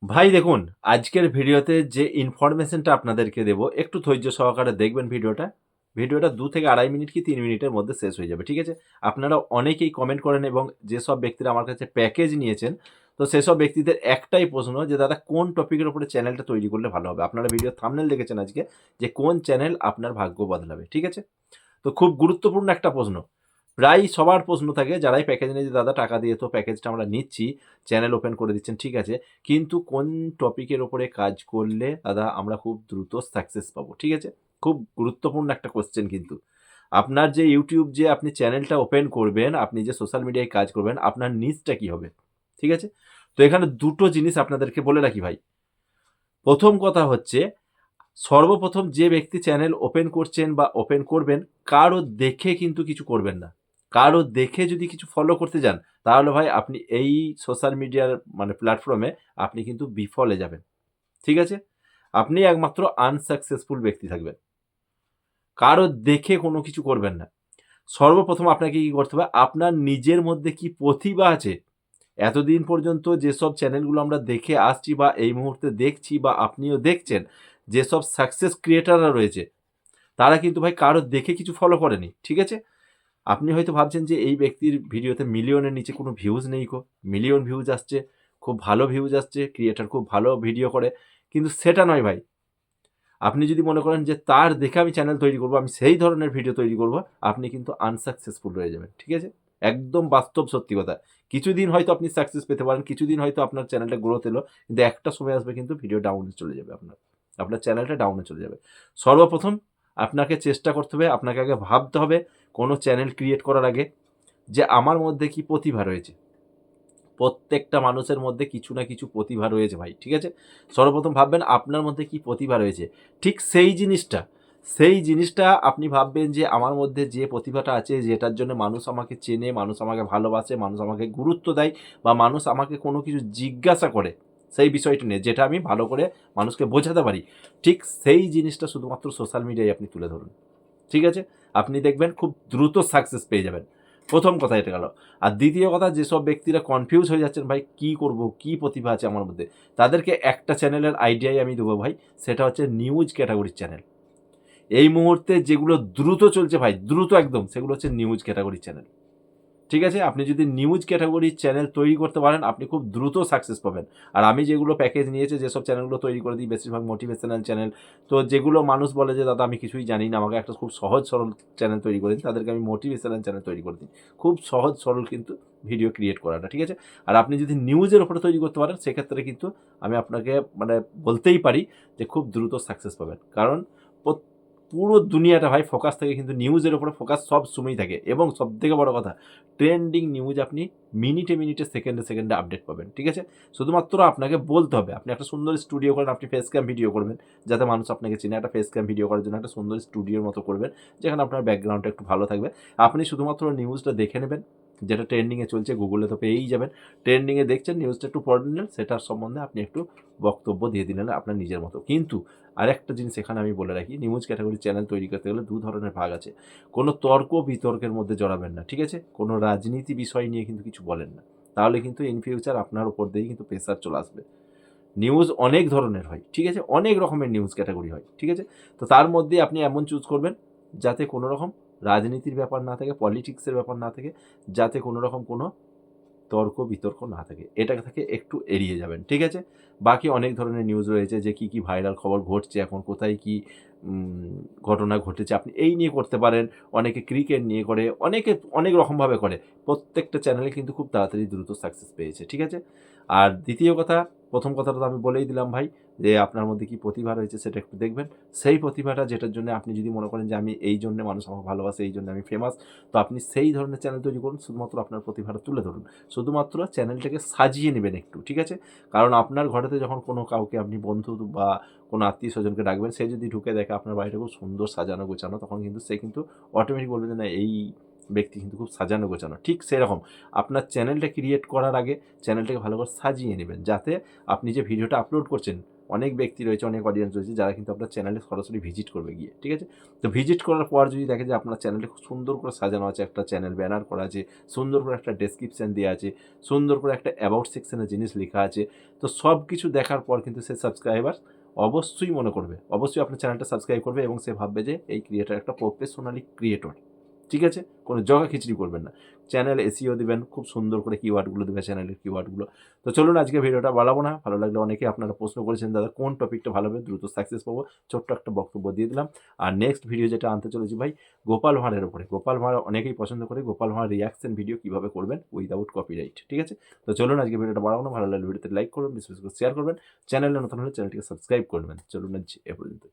ভাই দেখুন, আজকের ভিডিওতে যে ইনফরমেশনটা আপনাদেরকে দেব, একটু ধৈর্য সহকারে দেখবেন ভিডিওটা। ভিডিওটা ২ থেকে ২.৫ মিনিট কি ৩ মিনিটের মধ্যে শেষ হয়ে যাবে। ঠিক আছে? আপনারা অনেকেই কমেন্ট করেন এবং যেসব ব্যক্তিরা আমার কাছে প্যাকেজ নিয়েছেন, তো সেসব ব্যক্তিদের একটাই প্রশ্ন যে, "দাদা কোন টপিকের উপরে চ্যানেলটা তৈরি করলে ভালো হবে?" আপনারা ভিডিওর থাম্বনেল দেখেছেন আজকে যে, কোন চ্যানেল আপনার ভাগ্য বদলাবে। ঠিক আছে? তো খুব গুরুত্বপূর্ণ একটা প্রশ্ন। প্রায় সবার প্রশ্ন থাকে যারাই প্যাকেজ নেয় যে, "দাদা টাকা দিয়ে তো প্যাকেজটা আমরা নিচ্ছি, চ্যানেল ওপেন করে দিচ্ছেন ঠিক আছে। কিন্তু কোন টপিকের উপরে কাজ করলে দাদা আমরা খুব দ্রুত সাকসেস পাবো?" ঠিক আছে? খুব গুরুত্বপূর্ণ একটা কোয়েশ্চেন কিন্তু। আপনার যে YouTube যে আপনি চ্যানেলটা ওপেন করবেন, আপনি যে সোশ্যাল মিডিয়ায় কাজ করবেন, আপনার নিচটা কি হবে? ঠিক আছে? তো এখানে ২ টো জিনিস আপনাদেরকে বলে রাখি ভাই। ১ম কথা হচ্ছে সর্বপ্রথম যে ব্যক্তি চ্যানেল ওপেন করছেন বা ওপেন করবেন, কারো দেখে কিন্তু কিছু করবেন না। কারো দেখে যদি কিছু ফলো করতে যান, তাহলে ভাই আপনি এই সোশ্যাল মিডিয়ার মানে প্ল্যাটফর্মে আপনি কিন্তু বিফলে যাবেন। ঠিক আছে? আপনি একমাত্র আনসাকসেসফুল ব্যক্তি থাকবেন। কারো দেখে কোনো কিছু করবেন না। সর্বপ্রথম আপনাকে কি করতে হবে? আপনার নিজের মধ্যে কি প্রতিভা আছে? এতদিন পর্যন্ত যেসব চ্যানেলগুলো আমরা দেখে আসছি বা এই মুহূর্তে দেখছি বা আপনিও দেখছেন, যেসব সাকসেস ক্রিয়েটররা রয়েছে তারা কিন্তু ভাই কারো দেখে কিছু ফলো করেনি। ঠিক আছে? আপনি হয়তো ভাবছেন যে এই ব্যক্তির ভিডিওতে মিলিয়নের নিচে কোনো ভিউজ নেই কো। মিলিয়ন ভিউজ আসছে, খুব ভালো ভিউজ আসছে, ক্রিয়েটর খুব ভালো ভিডিও করে। কিন্তু সেটা নয় ভাই। আপনি যদি মনে করেন যে তার দেখে আমি চ্যানেল তৈরি করব, আমি সেই ধরনের ভিডিও তৈরি করব, আপনি কিন্তু আনসাকসেসফুল রয়ে যাবেন। ঠিক আছে? একদম বাস্তব সত্যি কথা। কিছুদিন হয়তো আপনি সাকসেস পেতে পারেন, কিছুদিন হয়তো আপনার চ্যানেলটা গ্রোথ এলো। কিন্তু একটা সময় আসবে কিন্তু ভিডিও ডাউন এ চলে যাবে আপনার। আপনার চ্যানেলটা ডাউন এ চলে যাবে। সর্বপ্রথম আপনাকে চেষ্টা করতে হবে, আপনাকে আগে ভাবতে হবে কোন চ্যানেল ক্রিয়েট করার আগে যে আমার মধ্যে কি প্রতিভা রয়েছে। প্রত্যেকটা মানুষের মধ্যে কিছু না কিছু প্রতিভা রয়েছে ভাই। ঠিক আছে? সর্বপ্রথম ভাববেন আপনার মধ্যে কি প্রতিভা রয়েছে। ঠিক সেই জিনিসটা আপনি ভাববেন যে আমার মধ্যে যে প্রতিভাটা আছে যেটার জন্য মানুষ আমাকে চেনে, মানুষ আমাকে ভালোবাসে, মানুষ আমাকে গুরুত্ব দেয় বা মানুষ আমাকে কোনো কিছু জিজ্ঞাসা করে সেই বিষয়টি নিয়ে যেটা আমি ভালো করে মানুষকে বোঝাতে পারি। ঠিক সেই জিনিসটা শুধুমাত্র সোশ্যাল মিডিয়ায় আপনি তুলে ধরুন। ঠিক আছে? আপনি দেখবেন খুব দ্রুত সাকসেস পেয়ে যাবেন। ১ম কথা এটা গেল। আর দ্বিতীয় কথা যেসব ব্যক্তিরা কনফিউজ হয়ে যাচ্ছেন ভাই কি করব? কি প্রতিভা আছে আমার মধ্যে? তাদেরকে একটা চ্যানেলের আইডিয়াই আমি দেবো ভাই। সেটা হচ্ছে নিউজ ক্যাটেগরির চ্যানেল। এই মুহূর্তে যেগুলো দ্রুত চলছে ভাই, দ্রুত একদম সেগুলো হচ্ছে নিউজ ক্যাটেগরির চ্যানেল। ঠিক আছে? আপনি যদি নিউজ ক্যাটেগরির চ্যানেল তৈরি করতে পারেন, আপনি খুব দ্রুত সাকসেস পাবেন। আর আমি যেগুলো প্যাকেজ নিয়েছি, যেসব চ্যানেলগুলো তৈরি করে দিই, বেশিরভাগ মোটিভেশনাল চ্যানেল। তো যেগুলো মানুষ বলে যে, "দাদা আমি কিছুই জানি না, আমাকে একটা খুব সহজ সরল চ্যানেল তৈরি করে দিন।" তাদেরকে আমি মোটিভেশনাল চ্যানেল তৈরি করে দিই। খুব সহজ সরল কিন্তু ভিডিও ক্রিয়েট করাটা। ঠিক আছে? আর আপনি যদি নিউজের উপরে তৈরি করতে পারেন, সেক্ষেত্রে কিন্তু আমি আপনাকে মানে বলতেই পারি যে, খুব দ্রুত সাকসেস পাবেন। কারণ প্রত পুরো দুনিয়াটা ভাই ফোকাস থাকে কিন্তু নিউজের উপরে ফোকাস সবসময়ই থাকে এবং সবথেকে বড় কথা ট্রেন্ডিং নিউজ আপনি মিনিটে, মিনিটে, সেকেন্ডে, সেকেন্ডে আপডেট পাবেন। ঠিক আছে? শুধুমাত্র আপনাকে বলতে হবে। আপনি একটা সুন্দর স্টুডিও করেন, আপনি ফেস ক্যাম ভিডিও করবেন। যাতে মানুষ আপনাকে চিনে। একটা ফেস ক্যাম ভিডিও করার জন্য একটা সুন্দর স্টুডিওর মতো করবেন। যেখানে আপনার ব্যাকগ্রাউন্ডটা একটু ভালো থাকবে। আপনি শুধুমাত্র নিউজটা দেখে নেবেন। যেটা ট্রেন্ডিং এ চলছে গুগলে তো পেয়েই যাবেন। ট্রেন্ডিং এ দেখছেন নিউজটা একটু পড়ে নিলেন। সেটার সম্বন্ধে আপনি একটু বক্তব্য দিয়ে দিলেন আপনার নিজের মতো। কিন্তু আরেকটা জিনিস এখানে আমি বলে রাখি, নিউজ ক্যাটেগরি চ্যানেল তৈরি করতে গেলে ২ ধরনের ভাগ আছে। কোনো তর্ক-বিতর্কের মধ্যে জড়াবেন না। ঠিক আছে? কোনো রাজনীতি বিষয় নিয়ে কিন্তু কিছু বলেন না। তাহলে কিন্তু ইন ফিউচার আপনার উপর দিয়েই কিন্তু প্রেশার চলে আসবে। নিউজ অনেক ধরনের হয়। ঠিক আছে? অনেক রকমের নিউজ ক্যাটেগরি হয়। ঠিক আছে? তো তার মধ্যে আপনি এমন চুজ করবেন যাতে কোনো রকম রাজনীতির ব্যাপার না থাকে, পলিটিক্স এর ব্যাপার না থাকে, যাতে কোনো রকম কোনো তর্ক-বিতর্ক না থাকে। এটা থেকে একটু এড়িয়ে যাবেন। ঠিক আছে? বাকি অনেক ধরনের নিউজ রয়েছে যে কি, কি ভাইরাল খবর ঘটছে এখন, কোথায় কি ঘটনা ঘটেছে আপনি এই নিয়ে করতে পারেন। অনেকে ক্রিকেট নিয়ে করে, অনেকে অনেক রকমভাবে করে। প্রত্যেকটা চ্যানেলে কিন্তু খুব তাড়াতাড়ি দ্রুত সাকসেস পেয়েছে। ঠিক আছে? আর দ্বিতীয় কথা, ১ম কথাটা তো আমি বলেই দিলাম ভাই যে আপনার মধ্যে কি প্রতিভা রয়েছে সেটা একটু দেখবেন। সেই প্রতিভাটা যেটার জন্য আপনি যদি মনে করেন যে আমি এইজন্যে মানুষ আমাকে ভালোবাসে, এইজন্য আমি ফেমাস। তো আপনি সেই ধরনের চ্যানেল তৈরি করুন। শুধুমাত্র আপনার প্রতিভাটা তুলে ধরুন। শুধুমাত্র চ্যানেলটাকে সাজিয়ে নিবেন একটু। ঠিক আছে? কারণ আপনার ঘরেতে যখন কোনো কাউকে আপনি বন্ধু বা কোনো আত্মীয়স্বজনকে ডাকবেন, সে যদি ঢুকে দেখে আপনার বাড়িটা খুব সুন্দর সাজানো গোছানো, তখন কিন্তু সে কিন্তু অটোমেটিক বলবে যে, "না এই ব্যক্তি কিন্তু খুব সাজানো গোছানো।" ঠিক সেরকম আপনার চ্যানেলটা ক্রিয়েট করার আগে চ্যানেলটাকে ভালো করে সাজিয়ে নিবেন। যাতে আপনি যে ভিডিওটা আপলোড করছেন, অনেক ব্যক্তি রয়েছে, অনেক অডিয়েন্স রয়েছে যারা কিন্তু আপনার চ্যানেলে সরাসরি ভিজিট করবে গিয়ে, ঠিক আছে? তো ভিজিট করার পর যদি দেখে যে আপনার চ্যানেলটা খুব সুন্দর করে সাজানো আছে, একটা চ্যানেল ব্যানার করা আছে, সুন্দর করে একটা ডেসক্রিপশন দেওয়া আছে, সুন্দর করে একটা অ্যাবাউট সেকশনে জিনিস লেখা আছে, তো সব কিছু দেখার পর কিন্তু সে সাবস্ক্রাইবার অবশ্যই মনে করবে, অবশ্যই আপনার চ্যানেলটা সাবস্ক্রাইব করবে এবং সে ভাববে যে এই ক্রিয়েটর একটা প্রফেশনালি ক্রিয়েটর, ঠিক আছে? কোনো জগা খিচড়ি করবেন না। চ্যানেল এসইও দিবেন, খুব সুন্দর করে কিওয়ার্ডগুলো দেবে চ্যানেলের কিওয়ার্ডগুলো। তো চলুন আজকে ভিডিওটা বাড়াবো না। ভালো লাগলে অনেকেই আপনারা প্রশ্ন করেছেন, দাদা কোন টপিকটা ভালো হবে, দ্রুত সাকসেস পাবো। ছোট্ট একটা বক্তব্য দিয়ে দিলাম। আর নেক্সট ভিডিও যেটা আনতে চলেছি ভাই, গোপাল ভাঁড়ের উপরে। গোপাল ভাঁড় অনেকেই পছন্দ করে, গোপাল ভাঁড় রিঅ্যাকশন ভিডিও কীভাবে করবেন উইদাউট কপিরাইট, ঠিক আছে? তো চলুন আজকে ভিডিওটা বাড়াবো না। ভালো লাগলে ভিডিওতে লাইক করবেন, বেশি বেশি করে শেয়ার করবেন। চ্যানেলে নতুন হলে চ্যানেলটিকে সাবস্ক্রাইব করবেন। চলুন আজ এ পর্যন্ত।